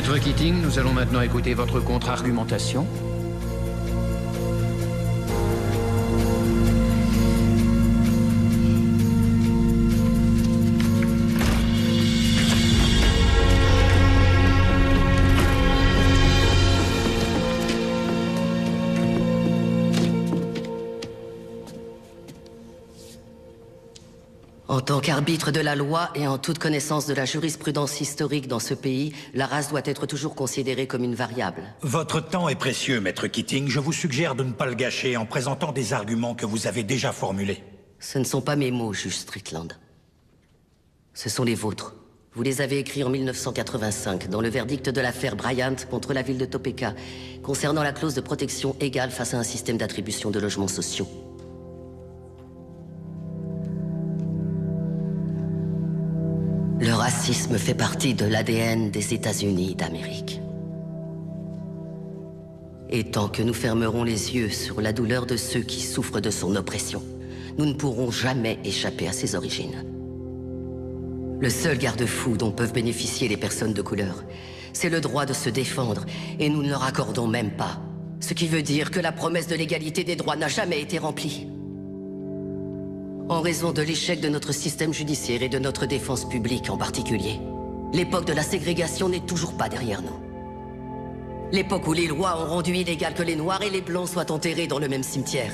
Maître Keating, nous allons maintenant écouter votre contre-argumentation. En tant qu'arbitre de la loi et en toute connaissance de la jurisprudence historique dans ce pays, la race doit être toujours considérée comme une variable. Votre temps est précieux, Maître Keating. Je vous suggère de ne pas le gâcher en présentant des arguments que vous avez déjà formulés. Ce ne sont pas mes mots, juge Strickland. Ce sont les vôtres. Vous les avez écrits en 1985, dans le verdict de l'affaire Bryant contre la ville de Topeka, concernant la clause de protection égale face à un système d'attribution de logements sociaux. Le racisme fait partie de l'ADN des États-Unis d'Amérique. Et tant que nous fermerons les yeux sur la douleur de ceux qui souffrent de son oppression, nous ne pourrons jamais échapper à ses origines. Le seul garde-fou dont peuvent bénéficier les personnes de couleur, c'est le droit de se défendre, et nous ne leur accordons même pas. Ce qui veut dire que la promesse de l'égalité des droits n'a jamais été remplie. En raison de l'échec de notre système judiciaire et de notre défense publique en particulier, l'époque de la ségrégation n'est toujours pas derrière nous. L'époque où les lois ont rendu illégal que les Noirs et les Blancs soient enterrés dans le même cimetière,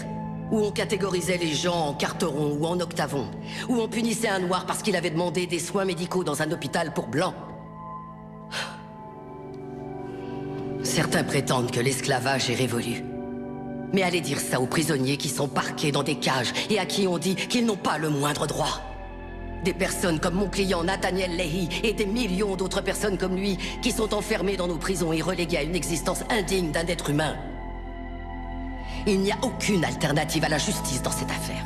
où on catégorisait les gens en carterons ou en octavons, où on punissait un Noir parce qu'il avait demandé des soins médicaux dans un hôpital pour Blancs. Certains prétendent que l'esclavage est révolu. Mais allez dire ça aux prisonniers qui sont parqués dans des cages et à qui on dit qu'ils n'ont pas le moindre droit. Des personnes comme mon client Nathaniel Leahy et des millions d'autres personnes comme lui qui sont enfermées dans nos prisons et reléguées à une existence indigne d'un être humain. Il n'y a aucune alternative à la justice dans cette affaire.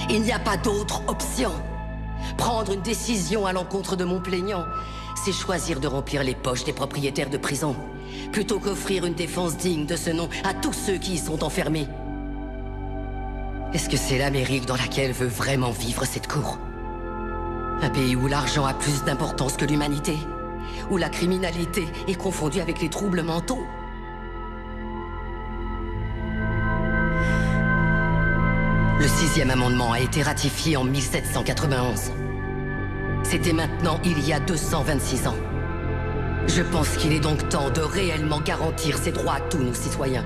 Il n'y a pas d'autre option. Prendre une décision à l'encontre de mon plaignant, c'est choisir de remplir les poches des propriétaires de prisons, plutôt qu'offrir une défense digne de ce nom à tous ceux qui y sont enfermés. Est-ce que c'est l'Amérique dans laquelle veut vraiment vivre cette cour? Un pays où l'argent a plus d'importance que l'humanité? Où la criminalité est confondue avec les troubles mentaux? Le 6e amendement a été ratifié en 1791. C'était maintenant il y a 226 ans. Je pense qu'il est donc temps de réellement garantir ces droits à tous nos citoyens.